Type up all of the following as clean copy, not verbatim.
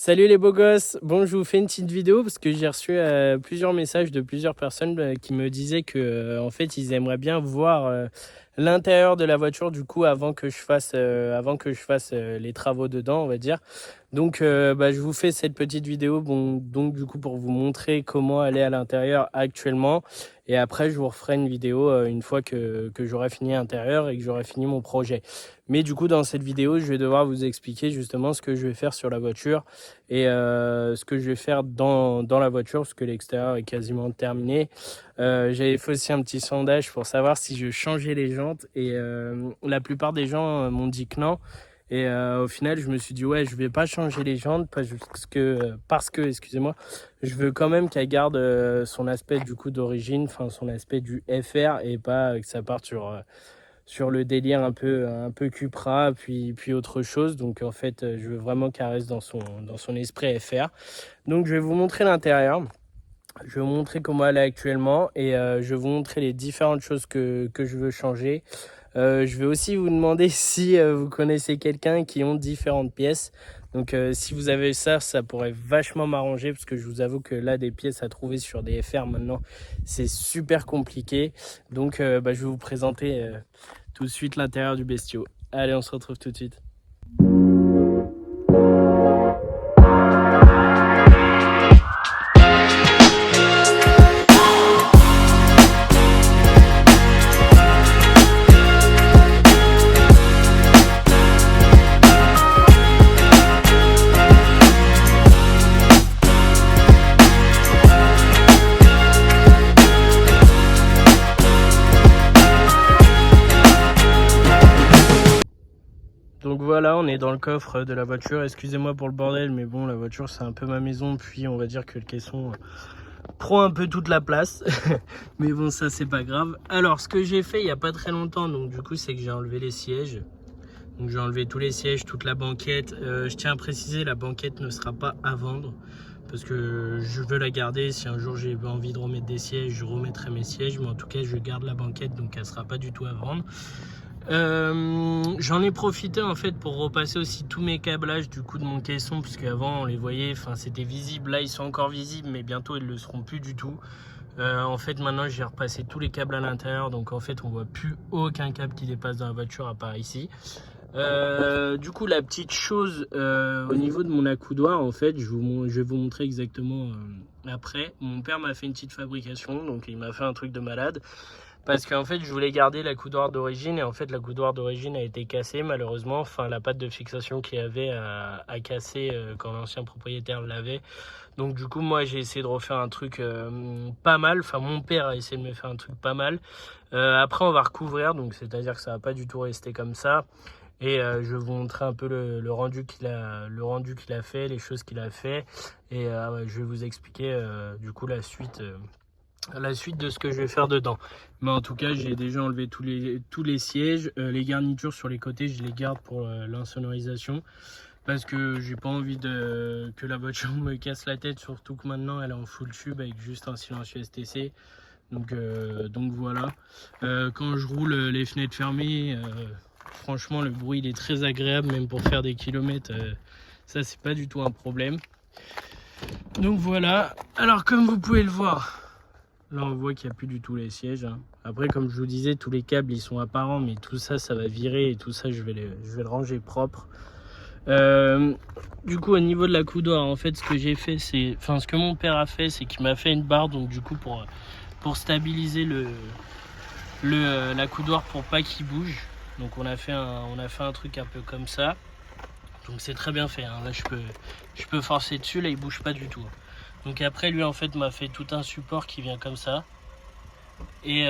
Salut les beaux gosses. Bon, je vous fais une petite vidéo parce que j'ai reçu plusieurs messages de plusieurs personnes qui me disaient que en fait ils aimeraient bien voir l'intérieur de la voiture du coup avant que je fasse les travaux dedans, on va dire. Donc je vous fais cette petite vidéo donc du coup pour vous montrer comment aller à l'intérieur actuellement, et après je vous referai une vidéo une fois que j'aurai fini l'intérieur et que j'aurai fini mon projet. Mais du coup dans cette vidéo je vais devoir vous expliquer justement ce que je vais faire sur la voiture et ce que je vais faire dans la voiture parce que l'extérieur est quasiment terminé. J'avais fait aussi un petit sondage pour savoir si je changeais les jantes et la plupart des gens m'ont dit que non. Et au final, je me suis dit, ouais, je vais pas changer les jantes parce que, excusez-moi, je veux quand même qu'elle garde son aspect du coup d'origine, enfin son aspect du FR, et pas que ça parte sur le délire un peu Cupra, puis autre chose. Donc en fait, je veux vraiment qu'elle reste dans son esprit FR. Donc je vais vous montrer l'intérieur. Je vais vous montrer comment elle est actuellement et je vais vous montrer les différentes choses que je veux changer. Je vais aussi vous demander si vous connaissez quelqu'un qui ont différentes pièces. Donc si vous avez ça, ça pourrait vachement m'arranger parce que je vous avoue que là, des pièces à trouver sur des FR maintenant, c'est super compliqué. Donc je vais vous présenter tout de suite l'intérieur du bestiau. Allez, on se retrouve tout de suite. Donc voilà, on est dans le coffre de la voiture. Excusez-moi pour le bordel, mais bon, la voiture c'est un peu ma maison, puis on va dire que le caisson prend un peu toute la place. Mais bon, ça c'est pas grave. Alors, ce que j'ai fait il y a pas très longtemps, donc du coup, c'est que j'ai enlevé les sièges. Donc j'ai enlevé tous les sièges, toute la banquette. Je tiens à préciser, la banquette ne sera pas à vendre parce que je veux la garder. Si un jour j'ai envie de remettre des sièges, je remettrai mes sièges. Mais en tout cas, je garde la banquette, donc elle sera pas du tout à vendre. J'en ai profité en fait pour repasser aussi tous mes câblages du coup de mon caisson, puisque avant on les voyait, enfin c'était visible, là ils sont encore visibles mais bientôt ils le seront plus du tout. En fait maintenant j'ai repassé tous les câbles à l'intérieur, donc en fait on voit plus aucun câble qui dépasse dans la voiture à part ici. Du coup la petite chose au niveau de mon accoudoir, en fait je vais vous montrer exactement après. Mon père m'a fait une petite fabrication, donc il m'a fait un truc de malade. Parce qu'en fait, je voulais garder l'accoudoir d'origine et en fait, l'accoudoir d'origine a été cassé malheureusement. Enfin, la patte de fixation qu'il y avait a cassé quand l'ancien propriétaire l'avait. Donc du coup, moi, j'ai essayé de refaire un truc pas mal. Enfin, mon père a essayé de me faire un truc pas mal. Après, on va recouvrir, donc c'est-à-dire que ça va pas du tout rester comme ça. Et je vais vous montrer un peu le rendu qu'il a fait, les choses qu'il a fait. Et je vais vous expliquer du coup la suite de ce que je vais faire dedans. Mais en tout cas, j'ai déjà enlevé tous les sièges. Les garnitures sur les côtés, je les garde pour l'insonorisation. Parce que j'ai pas envie que la voiture me casse la tête, surtout que maintenant elle est en full tube avec juste un silencieux STC. Donc voilà. Quand je roule les fenêtres fermées, franchement le bruit il est très agréable, même pour faire des kilomètres. Ça c'est pas du tout un problème. Donc voilà. Alors comme vous pouvez le voir, là on voit qu'il n'y a plus du tout les sièges. Après comme je vous disais, tous les câbles ils sont apparents, mais tout ça ça va virer et tout ça je vais le ranger propre. Du coup au niveau de l'accoudoir, en fait ce que j'ai fait c'est, enfin ce que mon père a fait, c'est qu'il m'a fait une barre, donc du coup pour stabiliser l'accoudoir pour pas qu'il bouge. Donc on a fait un truc un peu comme ça. Donc c'est très bien fait, hein. Là je peux forcer dessus, là il bouge pas du tout. Donc après lui en fait m'a fait tout un support qui vient comme ça. Et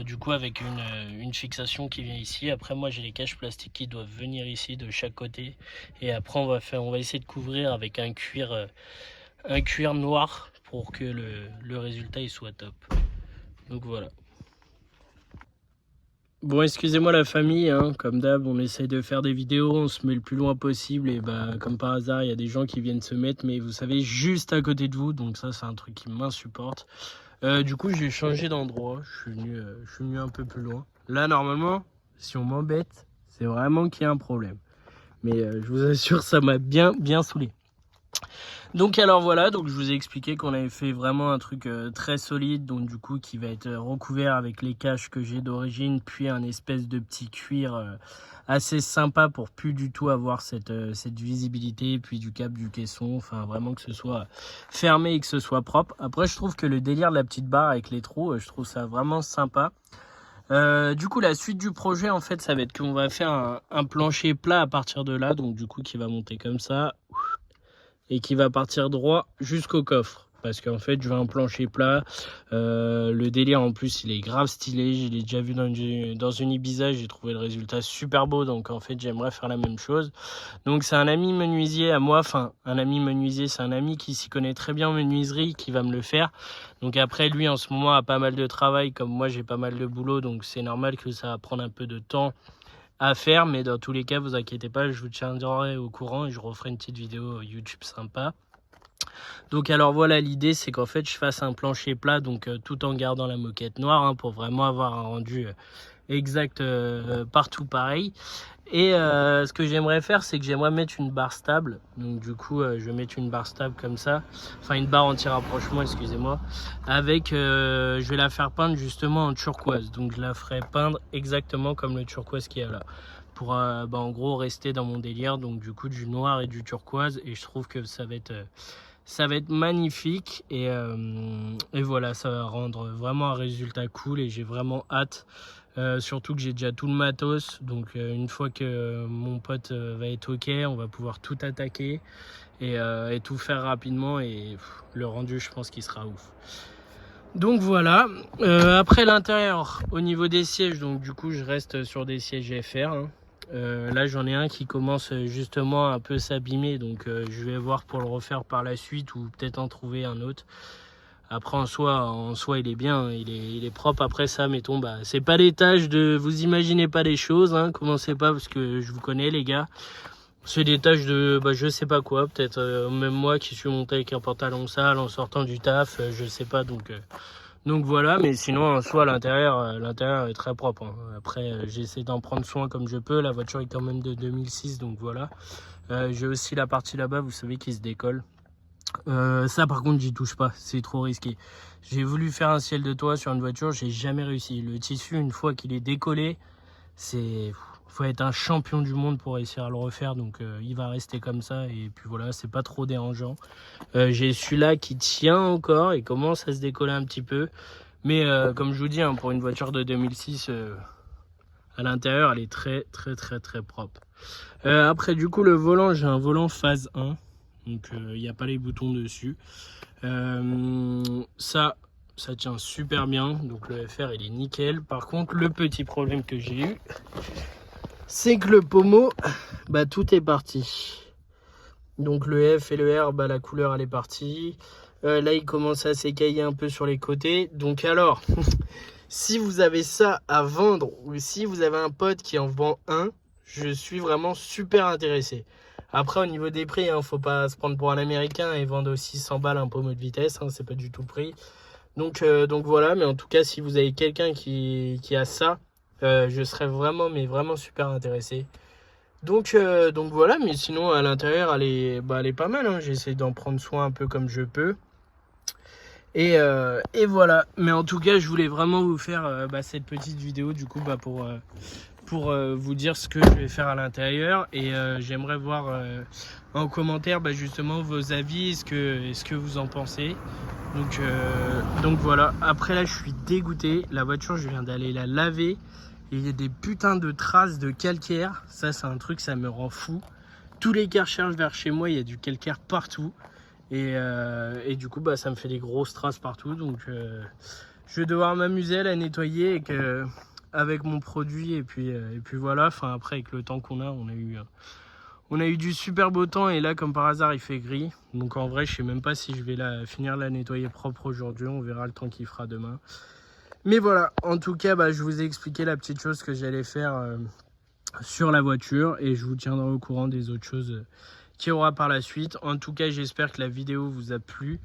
du coup avec une fixation qui vient ici. Après moi j'ai les caches plastiques qui doivent venir ici de chaque côté. Et après on va essayer de couvrir avec un cuir noir pour que le résultat il soit top. Donc voilà. Bon, excusez-moi la famille, hein, comme d'hab, on essaye de faire des vidéos, on se met le plus loin possible et bah comme par hasard, il y a des gens qui viennent se mettre, mais vous savez, juste à côté de vous, donc ça c'est un truc qui m'insupporte. Du coup, j'ai changé d'endroit, je suis venu un peu plus loin. Là, normalement, si on m'embête, c'est vraiment qu'il y a un problème. Mais je vous assure, ça m'a bien saoulé. Donc alors voilà, donc je vous ai expliqué qu'on avait fait vraiment un truc très solide, donc du coup qui va être recouvert avec les caches que j'ai d'origine, puis un espèce de petit cuir assez sympa pour plus du tout avoir cette visibilité, puis du cap du caisson, enfin vraiment que ce soit fermé et que ce soit propre. Après je trouve que le délire de la petite barre avec les trous, je trouve ça vraiment sympa. Du coup la suite du projet en fait ça va être qu'on va faire un plancher plat à partir de là, donc du coup qui va monter comme ça et qui va partir droit jusqu'au coffre. Parce qu'en fait, je veux un plancher plat. Le délire, en plus, il est grave stylé. Je l'ai déjà vu dans une Ibiza. J'ai trouvé le résultat super beau. Donc, en fait, j'aimerais faire la même chose. Donc, c'est un ami menuisier à moi. Enfin, un ami menuisier, c'est un ami qui s'y connaît très bien en menuiserie qui va me le faire. Donc, après, lui, en ce moment, a pas mal de travail. Comme moi, j'ai pas mal de boulot. Donc, c'est normal que ça va prendre un peu de temps à faire, mais dans tous les cas, vous inquiétez pas, je vous tiendrai au courant et je referai une petite vidéo YouTube sympa. Donc alors voilà, l'idée c'est qu'en fait je fasse un plancher plat, donc tout en gardant la moquette noire, hein, pour vraiment avoir un rendu exact partout pareil. Et ce que j'aimerais faire, c'est que j'aimerais mettre une barre stable. Donc du coup, je vais mettre une barre stable comme ça. Enfin, une barre anti-rapprochement, excusez-moi. Avec, je vais la faire peindre justement en turquoise. Donc je la ferai peindre exactement comme le turquoise qu'il y a là. Pour en gros rester dans mon délire. Donc du coup, du noir et du turquoise. Et je trouve que ça va être magnifique. Et voilà, ça va rendre vraiment un résultat cool. Et j'ai vraiment hâte. Surtout que j'ai déjà tout le matos, donc une fois que mon pote va être ok, on va pouvoir tout attaquer et tout faire rapidement, et le rendu je pense qu'il sera ouf. Donc voilà, après l'intérieur au niveau des sièges, donc du coup je reste sur des sièges FR, hein. Là j'en ai un qui commence justement un peu s'abîmer, donc je vais voir pour le refaire par la suite ou peut-être en trouver un autre. Après en soi il est bien, il est propre. Après ça, mettons, c'est pas des tâches de, vous imaginez pas les choses, hein, commencez pas parce que je vous connais les gars. C'est des tâches de, je sais pas quoi, peut-être même moi qui suis monté avec un pantalon sale en sortant du taf, je sais pas, donc voilà. Mais sinon en soi l'intérieur est très propre, hein. Après j'essaie d'en prendre soin comme je peux, la voiture est quand même de 2006, donc voilà. J'ai aussi la partie là-bas, vous savez, qui se décolle. Ça par contre j'y touche pas, c'est trop risqué. J'ai voulu faire un ciel de toit sur une voiture, j'ai jamais réussi. Le tissu, une fois qu'il est décollé, faut être un champion du monde pour réussir à le refaire. Donc il va rester comme ça, et puis voilà, c'est pas trop dérangeant. J'ai celui-là qui tient encore et commence à se décoller un petit peu, mais comme je vous dis, hein, pour une voiture de 2006, à l'intérieur elle est très très très très propre. Après du coup le volant, j'ai un volant phase 1. Donc il n'y a pas les boutons dessus. Ça tient super bien. Donc le FR il est nickel. Par contre le petit problème que j'ai eu, c'est que le pommeau, tout est parti. Donc le F et le R, la couleur elle est partie. Là il commence à s'écailler un peu sur les côtés. Donc alors, si vous avez ça à vendre, ou si vous avez un pote qui en vend un, je suis vraiment super intéressé. Après au niveau des prix, hein, faut pas se prendre pour un américain et vendre aussi 100 balles un pommeau de vitesse, hein, c'est pas du tout le prix. Donc voilà, mais en tout cas si vous avez quelqu'un qui a ça, je serais vraiment, mais vraiment super intéressé. Donc voilà, mais sinon à l'intérieur elle est pas mal, hein. J'essaie d'en prendre soin un peu comme je peux. Et voilà, mais en tout cas je voulais vraiment vous faire cette petite vidéo du coup pour vous dire ce que je vais faire à l'intérieur. Et j'aimerais voir en commentaire justement vos avis, est-ce que vous en pensez. Donc voilà, après là je suis dégoûté, la voiture je viens d'aller la laver et il y a des putains de traces de calcaire. Ça c'est un truc, ça me rend fou. Tous les Karcher vers chez moi il y a du calcaire partout. Et du coup ça me fait des grosses traces partout. Donc je vais devoir m'amuser à la nettoyer avec mon produit. Et puis voilà, enfin après avec le temps qu'on a, on a eu du super beau temps. Et là comme par hasard il fait gris. Donc en vrai je sais même pas si je vais finir la nettoyer propre aujourd'hui. On verra le temps qu'il fera demain. Mais voilà, en tout cas je vous ai expliqué la petite chose que j'allais faire sur la voiture. Et je vous tiendrai au courant des autres choses qu'il y aura par la suite. En tout cas j'espère que la vidéo vous a plu.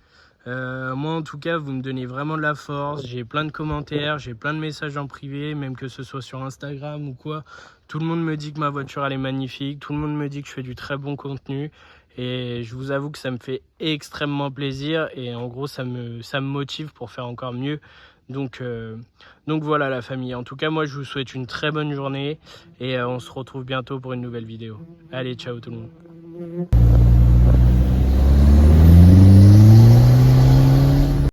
Moi en tout cas vous me donnez vraiment de la force, j'ai plein de commentaires, j'ai plein de messages en privé, même que ce soit sur Instagram ou quoi. Tout le monde me dit que ma voiture elle est magnifique, tout le monde me dit que je fais du très bon contenu et je vous avoue que ça me fait extrêmement plaisir et en gros ça me motive pour faire encore mieux. Donc voilà la famille, en tout cas moi je vous souhaite une très bonne journée et on se retrouve bientôt pour une nouvelle vidéo. Allez, ciao tout le monde.